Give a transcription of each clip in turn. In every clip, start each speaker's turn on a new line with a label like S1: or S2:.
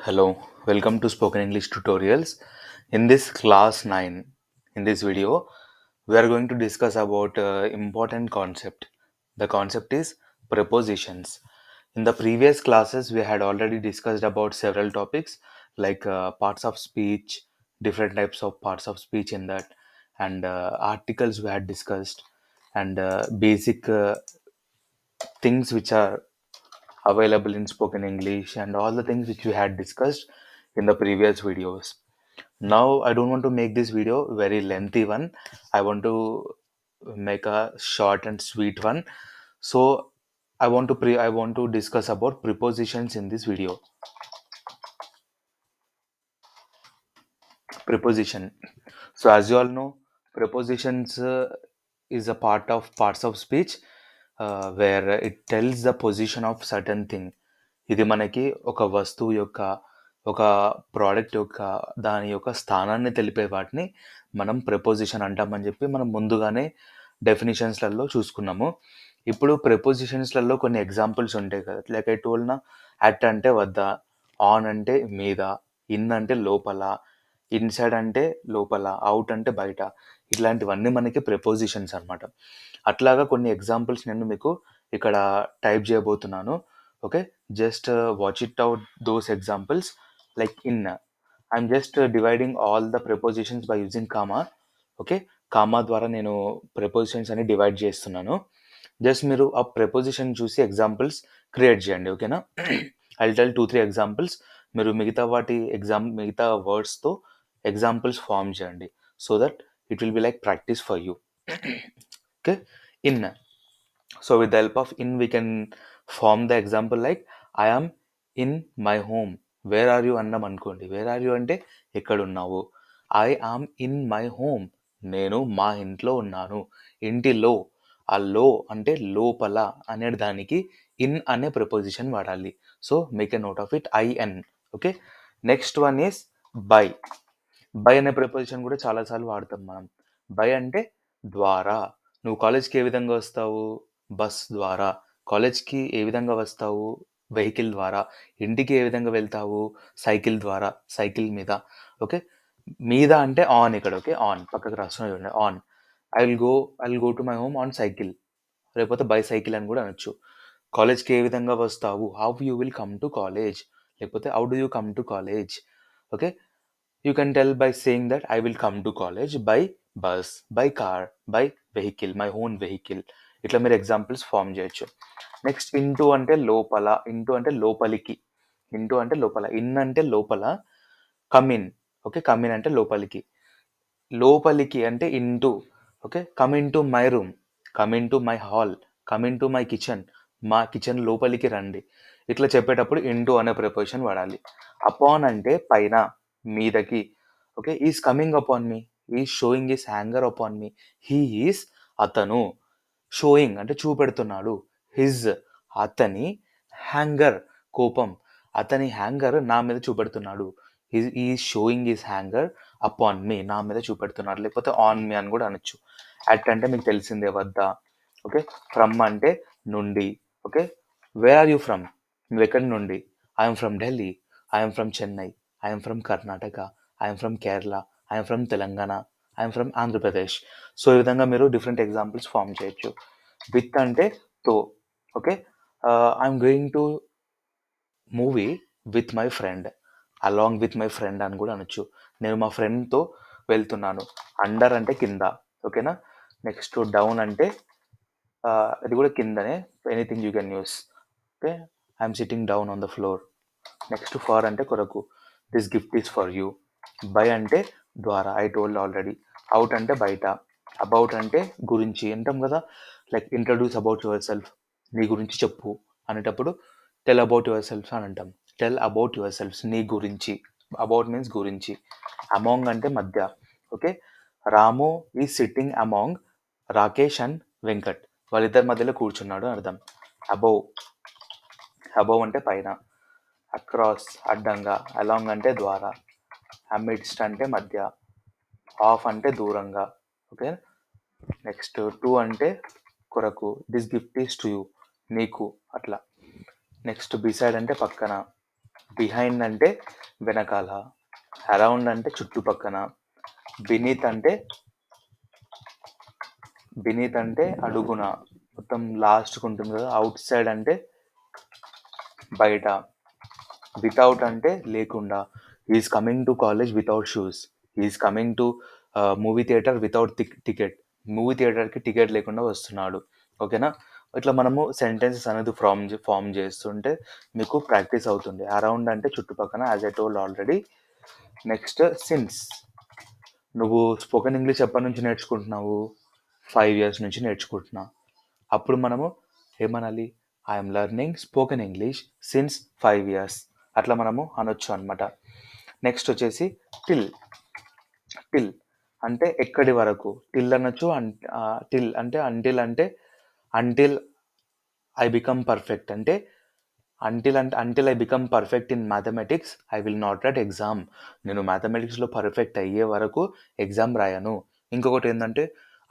S1: Hello, welcome to Spoken English Tutorials. In this class 9, in this video, we are going to discuss about important concept. The concept is prepositions. In the previous classes, we had already discussed about several topics like parts of speech, different types of parts of speech in that, and articles we had discussed, and basic things which are available in spoken English and all the things which we had discussed in the previous videos. Now I don't want to make this video very lengthy one. I want to make a short and sweet one. So I want to discuss about prepositions in this video. Preposition. So as you all know, prepositions is a part of parts of speech where it tells the position of certain thing. ఇది మనకి ఒక వస్తువు యొక్క ఒక product యొక్క దాని యొక్క స్థానాన్ని తెలిపే వాటిని మనం ప్రెపోజిషన్ అంటామని చెప్పి మనం ముందుగానే డెఫినిషన్స్లలో చూసుకున్నాము. ఇప్పుడు ప్రెపోజిషన్స్లలో కొన్ని ఎగ్జాంపుల్స్ ఉంటాయి కదా, లైక్ ఐ టోల్డ్ నా, అట్ అంటే వద్ద, ఆన్ అంటే మీద, ఇన్ అంటే లోపల, ఇన్సైడ్ అంటే లోపల, అవుట్ అంటే బయట. ఇట్లాంటివన్నీ మనకి ప్రెపోజిషన్స్ అన్నమాట. అట్లాగా కొన్ని ఎగ్జాంపుల్స్ నేను మీకు ఇక్కడ టైప్ చేయబోతున్నాను. Okay, just watch it out those examples. Like in, I'm just dividing all the prepositions by using comma. Okay, comma ద్వారా నేను ప్రెపోజిషన్స్ అని డివైడ్ చేస్తున్నాను. జస్ట్ మీరు ఆ ప్రెపోజిషన్ చూసి ఎగ్జాంపుల్స్ క్రియేట్ చేయండి. ఓకేనా? I tell 2-3 examples. మీరు మిగతా వర్డ్స్తో ఎగ్జాంపుల్స్ ఫామ్ చేయండి, so that it will be like practice for you. Okay, in. So with the help of in we can form the example like I am in my home. Where are you అన్నాం అనుకోండి, where are you అంటే ఎక్కడున్నావు. I am in my home, నేను మా ఇంట్లో ఉన్నాను. ఇంటిలో, ఆ లో అంటే లోపల అనే దానికి ఇన్ అనే ప్రిపోజిషన్ వాడాలి. So make a note of it, I N. Okay, next one is by. By అనే ప్రిపోజిషన్ కూడా చాలాసార్లు వాడతాం మనం. బై అంటే ద్వారా. నువ్వు కాలేజ్కి ఏ విధంగా వస్తావు? బస్ ద్వారా. కాలేజ్కి ఏ విధంగా వస్తావు? వెహికల్ ద్వారా. ఇంటికి ఏ విధంగా వెళ్తావు? సైకిల్ ద్వారా, సైకిల్ మీద. ఓకే, మీద అంటే ఆన్ ఇక్కడ. ఓకే, ఆన్ పక్కకు రాస్తున్నా చూడండి, on. I will go to my home on cycle, లేకపోతే బై సైకిల్ అని కూడా అనొచ్చు. కాలేజ్కి ఏ విధంగా వస్తావు? How you will come to college, లేకపోతే how do you come to college. Okay, you can tell by saying that I will come to college by bus, by car, by vehicle, my own vehicle. ఇట్లా మీరు examples form చేయొచ్చు. Next into అంటే లోపల, into అంటే లోపలికి, into అంటే లోపల, in అంటే లోపల, కమిన్. ఓకే, కమిన్ అంటే లోపలికి, లోపలికి అంటే into. Okay, come in to my room, come in to my hall, come in to my kitchen, మా కిచెన్ లోపలికి రండి. ఇట్లా చెప్పేటప్పుడు ఇంటూ అనే ప్రిపోజిషన్ వాడాలి. అపాన్ అంటే పైన, మీదకి. Okay, is coming upon me, is sowing is hanger upon me. He is అతను, షోయింగ్ అంటే చూపెడుతున్నాడు, హిజ్ అతని, హ్యాంగర్ కోపం, అతని హ్యాంగర్ నా మీద చూపెడుతున్నాడు. ఈ sowing is hanger upon me, నా మీద చూపెడుతున్నాడు, లేకపోతే ఆన్ మీ అని కూడా అనొచ్చు. అట్ అంటే మీకు తెలిసిందే, వద్ద. ఓకే, ఫ్రమ్ అంటే నుండి. Okay, where are you from, నువ్వు ఎక్కడి నుండి? I'm from Delhi, I'm from Chennai, I'm from Karnataka, I'm from Kerala, I'm from Telangana, I'm from Andhra Pradesh. So ఈ విధంగా మీరు డిఫరెంట్ ఎగ్జాంపుల్స్ ఫామ్ చేయొచ్చు. విత్ అంటే తో. Okay, I'm going to movie with my friend, along with my friend అని కూడా అనొచ్చు. నేను మా ఫ్రెండ్తో వెళ్తున్నాను. అండర్ అంటే కింద. ఓకేనా? నెక్స్ట్ డౌన్ అంటే ఇది కూడా కిందనే, anything you can use. Okay, I'm sitting down on the floor. Next for అంటే కొరకు, this gift is for you. By అంటే ద్వారా, ఐ టోల్డ్ ఆల్రెడీ. అవుట్ అంటే బయట. అబౌట్ అంటే గురించి అంటాం కదా, like introduce about your self, నీ గురించి చెప్పు అనేటప్పుడు టెల్ అబౌట్ యువర్ సెల్ఫ్ అని అంటాం. టెల్ అబౌట్ యువర్ సెల్ఫ్, నీ గురించి. అబౌట్ మీన్స్ గురించి. అమాంగ్ అంటే మధ్య. ఓకే, రాము ఈ sitting among Rakesh and Venkat, వాళ్ళిద్దరి మధ్యలో కూర్చున్నాడు అని అర్థం. అబౌవ్, అబౌవ్ అంటే పైన. అక్రాస్ అడ్డంగా, అలాంగ్ అంటే ద్వారా, అమిడ్స్ట్ అంటే మధ్య, ఆఫ్ అంటే దూరంగా. ఓకే, నెక్స్ట్ టు అంటే కొరకు, this gift is to you, నీకు అట్లా. నెక్స్ట్ బిసైడ్ అంటే పక్కన, బిహైండ్ అంటే వెనకాల, అరౌండ్ అంటే చుట్టుపక్కన, బినీత్ అంటే అడుగున, మొత్తం లాస్ట్‌కి ఉంటుంది కదా. అవుట్ సైడ్ అంటే బయట, వితౌట్ అంటే లేకుండా. Is coming to college without shoes, is coming to movie theatre without ticket, movie థియేటర్కి టికెట్ లేకుండా వస్తున్నాడు. ఓకేనా. ఇట్లా మనము సెంటెన్సెస్ అనేది ఫామ్ చేస్తుంటే మీకు ప్రాక్టీస్ అవుతుంది. అరౌండ్ అంటే చుట్టుపక్కన, as I told already. Next since. నువ్వు స్పోకెన్ ఇంగ్లీష్ ఎప్పటి నుంచి నేర్చుకుంటున్నావు? 5 years నుంచి నేర్చుకుంటున్నా. అప్పుడు మనము ఏమనాలి? I'm learning spoken English since 5 years. అట్లా మనము అనొచ్చు అనమాట. నెక్స్ట్ వచ్చేసి టిల్. టిల్ అంటే ఎక్కడి వరకు, టిల్ అనొచ్చు. టిల్ అంటే అంటిల్, అంటే అంటిల్ ఐ బికమ్ పర్ఫెక్ట్, అంటే until I become perfect in mathematics I will not right exam. నేను మ్యాథమెటిక్స్లో పర్ఫెక్ట్ అయ్యే వరకు ఎగ్జామ్ రాయను. ఇంకొకటి ఏంటంటే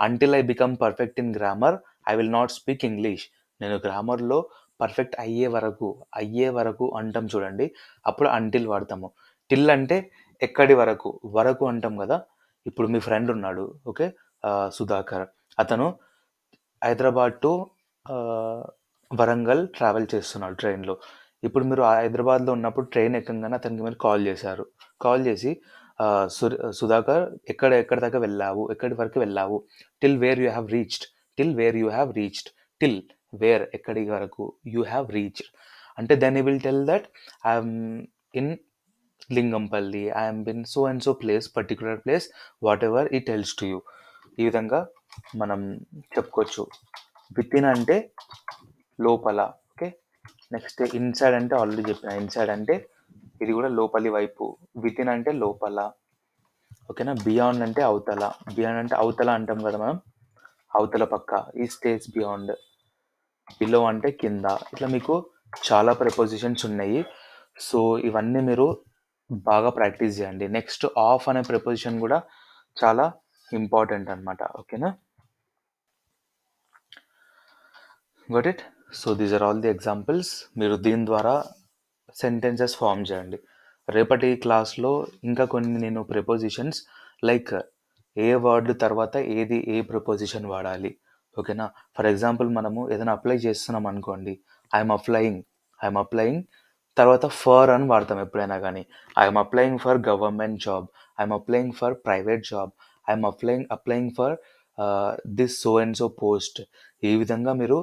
S1: until I become perfect in grammar I will not speak English. నేను గ్రామర్లో పర్ఫెక్ట్ అయ్యే వరకు అంటాం చూడండి, అప్పుడు అంటిల్ వాడతాము. టిల్ అంటే ఎక్కడి వరకు, వరకు అంటాం కదా. ఇప్పుడు మీ ఫ్రెండ్ ఉన్నాడు, ఓకే, సుధాకర్. అతను హైదరాబాద్ టు వరంగల్ ట్రావెల్ చేస్తున్నాడు ట్రైన్లో. ఇప్పుడు మీరు హైదరాబాద్లో ఉన్నప్పుడు ట్రైన్ ఎక్కగానే అతనికి మీరు కాల్ చేశారు. కాల్ చేసి సుధాకర్ ఎక్కడి దాకా వెళ్ళావు, ఎక్కడి వరకు వెళ్ళావు, till where you have reached, till where you have reached, till where ఎక్కడి వరకు యూ హ్యావ్ రీచ్డ్. అంటే then you will tell that I'm in Lingampalli, I'm in so and so place, particular place, whatever he tells to you. ఈ విధంగా మనం చెప్పుకోవచ్చు. Within అంటే లోపల, okay. Next inside అంటే ఆల్రెడీ చెప్పిన, ఇన్సైడ్ అంటే ఇది కూడా లోపలి వైపు. విత్ ఇన్ అంటే లోపల, ఓకేనా. బియాండ్ అంటే అవతల, బియాండ్ అంటే అవతల అంటాం కదా మనం, అవతల పక్క, ఈ స్టేజ్ బియాండ్. బిలో అంటే కింద. ఇట్లా మీకు చాలా ప్రిపోజిషన్స్ ఉన్నాయి. సో ఇవన్నీ మీరు బాగా ప్రాక్టీస్ చేయండి. నెక్స్ట్ ఆఫ్ అనే ప్రిపోజిషన్ కూడా చాలా ఇంపార్టెంట్ అనమాట, ఓకేనా. Got it. So these are all the examples. మీరు దీని ద్వారా సెంటెన్సెస్ ఫామ్ చేయండి. రేపటి క్లాస్లో ఇంకా కొన్ని నేను ప్రిపోజిషన్స్, లైక్ ఏ వర్డ్ తర్వాత ఏ ప్రిపోజిషన్ వాడాలి, ఓకేనా. ఫర్ ఎగ్జాంపుల్ మనము ఏదైనా అప్లై చేస్తున్నాం అనుకోండి, ఐఎమ్ అప్లయింగ్ తర్వాత ఫర్ అని వాడతాం ఎప్పుడైనా కానీ. I'm applying for government job, I'm applying for private job, I'm applying for this so and so post. ఈ విధంగా మీరు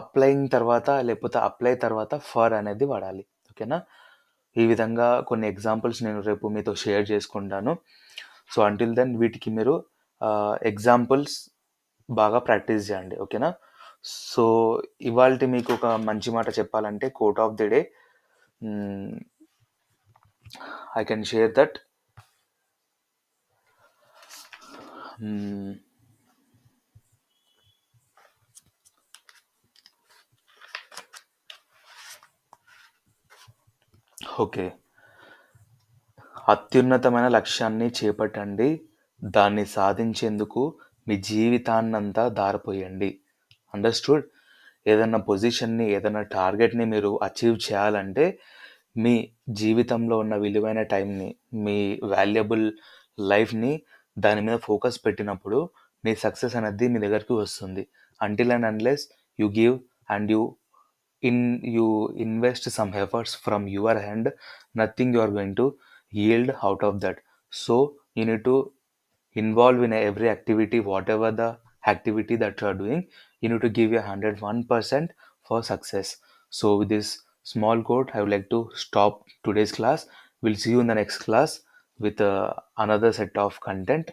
S1: అప్లయింగ్ తర్వాత లేకపోతే అప్లై తర్వాత ఫర్ అనేది వాడాలి, ఓకేనా. ఈ విధంగా కొన్ని ఎగ్జాంపుల్స్ నేను రేపు మీతో షేర్ చేసుకుంటాను. సో అంటిల్ దెన్ వీటికి మీరు ఎగ్జాంపుల్స్ బాగా ప్రాక్టీస్ చేయండి, ఓకేనా. సో ఇవాళ మీకు ఒక మంచి మాట చెప్పాలంటే, quote of the day, I can share that okay. అత్యున్నతమైన లక్ష్యాన్ని చేపట్టండి, దాన్ని సాధించేందుకు మీ జీవితాన్నంతా దారపోయండి. అండర్స్టూడ్. ఏదైనా పొజిషన్ని, ఏదైనా టార్గెట్ని మీరు అచీవ్ చేయాలంటే మీ జీవితంలో ఉన్న విలువైన టైంని, మీ వాల్యుబుల్ లైఫ్ని దాని మీద ఫోకస్ పెట్టినప్పుడు మీ సక్సెస్ అనేది మీ దగ్గరికి వస్తుంది. Until and unless you give and you invest some efforts from your hand, nothing you are going to yield out of that. So you need to involve in every activity, whatever the activity that you are doing, you need to give your 101% for success. So with this small quote I would like to stop today's class. We'll see you in the next class with another set of content.